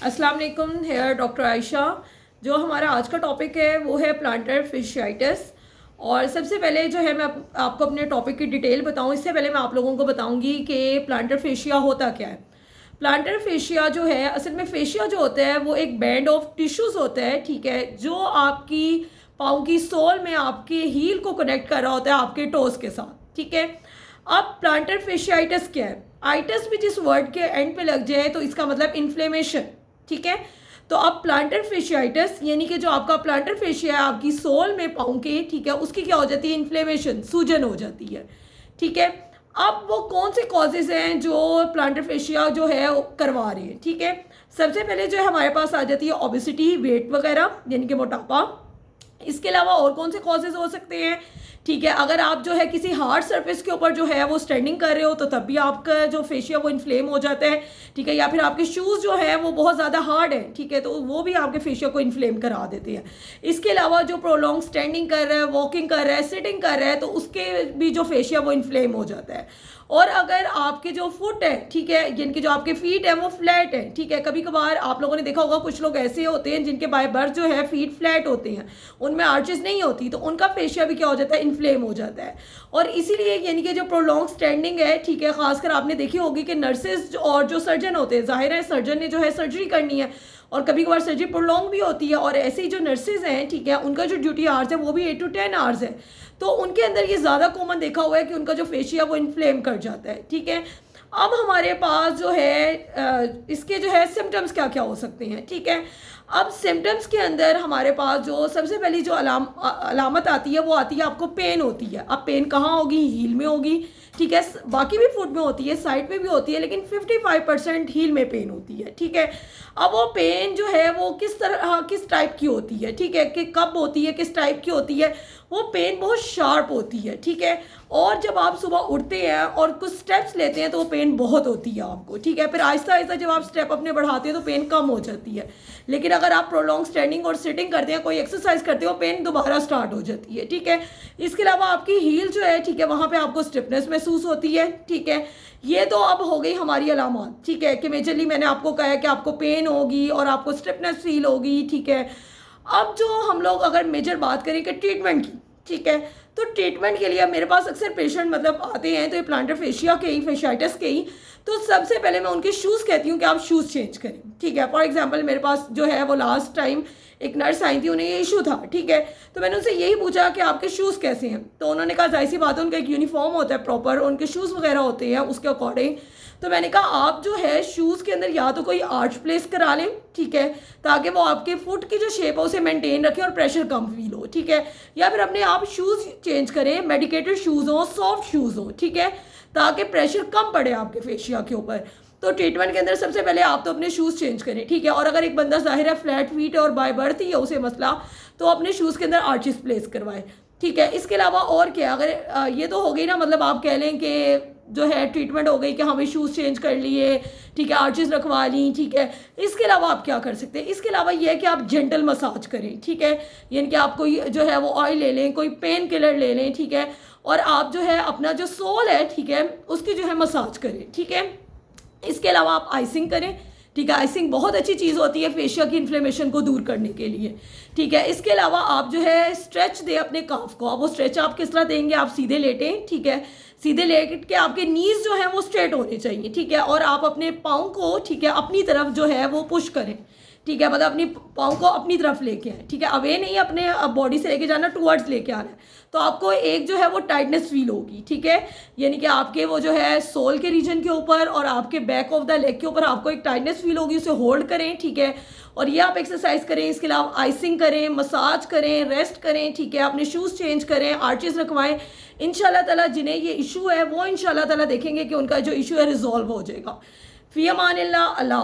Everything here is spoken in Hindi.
अस्सलाम वालेकुम। Here doctor Ayesha. जो हमारा आज का टॉपिक है वो है प्लांटर फिशियाइटिस। और सबसे पहले जो है मैं आपको अपने टॉपिक की डिटेल बताऊं, इससे पहले मैं आप लोगों को बताऊंगी कि प्लांटर फेशिया होता क्या है। प्लांटर फेशिया जो है, असल में फेशिया जो होता है वो एक बैंड ऑफ टिश्यूज़ होता है, ठीक है, जो आपकी पाँव की सोल में आपके हील को कनेक्ट कर रहा होता है आपके टोस के साथ, ठीक है। अब प्लांटर फेशियाइटिस क्या है? आइटस भी जिस वर्ड के एंड पे लग जाए तो इसका मतलब इन्फ्लेमेशन, ठीक है। तो अब प्लांटर फेशियाइटिस यानी कि जो आपका प्लांटर फेशिया है आपकी सोल में पाँव के, ठीक है, उसकी क्या हो जाती है? इन्फ्लेमेशन, सूजन हो जाती है, ठीक है। अब वो कौन से कॉजेज हैं जो प्लांटर फेशिया जो है वो करवा रहे हैं, ठीक है। सबसे पहले जो है हमारे पास आ जाती है ओबेसिटी, वेट वगैरह यानी कि मोटापा। इसके अलावा और कौन से कॉजेज हो सकते हैं, ठीक है। अगर आप जो है किसी हार्ड सरफेस के ऊपर जो है वो स्टैंडिंग कर रहे हो तो तब भी आपका जो फेशिया वो इन्फ्लेम हो जाता है, ठीक है। या फिर आपके शूज़ जो है वो बहुत ज़्यादा हार्ड है, ठीक है, तो वो भी आपके फेशिया को इन्फ्लेम करा देते हैं। इसके अलावा जो प्रोलॉन्ग स्टैंडिंग कर रहा है, वॉकिंग कर रहा है, सिटिंग कर रहा है, तो उसके भी जो फेशिया वो इन्फ्लेम हो जाता है। और अगर आपके जो फुट है, ठीक है, जिनके जो आपके फीट है वो फ्लैट है, ठीक है, कभी कभार आप लोगों ने देखा होगा कुछ लोग ऐसे होते हैं जिनके बाय बर्थ जो है फीट फ्लैट होते हैं, उनमें आर्चेस नहीं होती, तो उनका फेशिया भी क्या हो जाता है? इन्फ्लेम हो जाता है। और इसीलिए यानी कि जो प्रोलॉन्ग स्टैंडिंग है, ठीक है, खासकर आपने देखी होगी कि नर्सेज और जो सर्जन होते हैं, जाहिर है सर्जन ने जो है सर्जरी करनी है और कभी कभार सर्जरी प्रोलॉन्ग भी होती है, और ऐसे ही जो नर्सेज हैं, ठीक है, उनका जो ड्यूटी आवर्स है वो भी 8 to 10 आवर्स है, तो उनके अंदर ये ज़्यादा कॉमन देखा हुआ है कि उनका जो फेशिया वो इन्फ्लेम कर जाता है, ठीक है। अब हमारे पास जो है इसके जो है सिम्टम्स क्या क्या हो सकते हैं, ठीक है। अब सिम्टम्स के अंदर हमारे पास जो सबसे पहली जो अलामत आती है वो आती है आपको पेन होती है। अब पेन कहाँ होगी? हील में होगी, ठीक है, बाकी भी फुट में होती है, साइड में भी होती है, लेकिन 55% हील में पेन होती है, ठीक है। अब वो पेन जो है वो किस तरह किस टाइप की होती है, ठीक है, कि कब होती है, किस टाइप की होती है? वो पेन बहुत शार्प होती है, ठीक है। और जब आप सुबह उठते हैं और कुछ स्टेप्स लेते हैं तो वो पेन बहुत होती है आपको, ठीक है। फिर आहिस्ता आहिस्ता जब आप स्टेप अपने बढ़ाते हैं तो पेन कम हो जाती है, लेकिन अगर आप प्रोलॉन्ग स्टैंडिंग और सिटिंग करते हैं, कोई एक्सरसाइज करते हो, पेन दोबारा स्टार्ट हो जाती है, ठीक है। इसके अलावा आपकी हील जो है, ठीक है, वहाँ पे आपको स्टिफनेस महसूस होती है, ठीक है। ये तो अब हो गई हमारी अलामत, ठीक है, कि मेजरली मैंने आपको कहा है कि आपको पेन होगी और आपको स्टिफनेस फील होगी, ठीक है। अब जो हम लोग अगर मेजर बात करें कि ट्रीटमेंट की, ठीक है, तो ट्रीटमेंट के लिए मेरे पास अक्सर पेशेंट मतलब आते हैं तो ये प्लांटर फेशिया के ही, फेशियाइटिस के ही, तो सबसे पहले मैं उनके शूज़ कहती हूँ कि आप शूज़ चेंज करें, ठीक है। फॉर एग्जांपल मेरे पास जो है वो लास्ट टाइम एक नर्स आई थी, उन्हें ये इशू था, ठीक है, तो मैंने उनसे यही पूछा कि आपके शूज़ कैसे हैं, तो उन्होंने कहा जाहिर सी बात है, उनका एक यूनिफॉर्म होता है प्रॉपर, उनके शूज़ वगैरह होते हैं उसके अकॉर्डिंग। तो मैंने कहा आप जो है शूज़ के अंदर या तो कोई आर्च प्लेस करा लें, ठीक है, ताकि वो आपके फुट की जो शेप है उसे मेंटेन रखें और प्रेशर कम फील हो, ठीक है। या फिर अपने आप शूज़ चेंज करें, मेडिकेटेड शूज़ हों, सॉफ्ट शूज़ हों, ठीक है, ताकि प्रेशर कम पड़े आपके फेशिया के ऊपर। तो ट्रीटमेंट के अंदर सबसे पहले आप तो अपने शूज़ चेंज करें, ठीक है। और अगर एक बंदा जाहिर है फ्लैट फीट और बाय बर्थ ही है उसे मसला, तो अपने शूज़ के अंदर आर्चिस प्लेस करवाएं, ठीक है। इसके अलावा और क्या, अगर ये तो हो गई ना, मतलब आप कह लें कि जो है ट्रीटमेंट हो गई कि हमें शूज़ चेंज कर लिए, ठीक है, आर्चिस रखवा ली, ठीक है। इसके अलावा आप क्या कर सकते हैं? इसके अलावा ये है कि आप जेंटल मसाज करें, ठीक है, यानी कि आप कोई जो है वो ऑयल ले लें, कोई पेन किलर ले लें, ठीक है, और आप जो है अपना जो सोल है, ठीक है, उसकी जो है मसाज करें, ठीक है। इसके अलावा आप आइसिंग करें, ठीक है, आइसिंग बहुत अच्छी चीज़ होती है फेशिया की इन्फ्लेमेशन को दूर करने के लिए, ठीक है। इसके अलावा आप जो है स्ट्रेच दें अपने काफ को। अब वो स्ट्रेच आप किस तरह देंगे? आप सीधे लेटें, ठीक है, सीधे लेट के आपके नीज जो है वो स्ट्रेट होने चाहिए, ठीक है, और आप अपने पाँव को, ठीक है, अपनी तरफ जो है वो पुश करें, ठीक है, मतलब अपनी पाँव को अपनी तरफ लेके आए, ठीक है, अवे नहीं अपने बॉडी से लेके जाना, टूवर्ड्स लेके आना है, तो आपको एक जो है वो टाइटनेस फील होगी, ठीक है, यानी कि आपके वो जो है सोल के रीजन के ऊपर और आपके बैक ऑफ द लेग के ऊपर आपको एक टाइटनेस फील होगी, उसे होल्ड करें, ठीक है, और ये आप एक्सरसाइज करें। इसके अलावा आइसिंग करें, मसाज करें, रेस्ट करें, ठीक है, अपने शूज़ चेंज करें, आर्चेस रखवाएं। इंशाल्लाह ताला जिन्हें ये इशू है वो इंशाल्लाह ताला देखेंगे कि उनका जो इशू है रिजॉल्व हो जाएगा। फ़ी अमानिल्लाह। अल्लाह।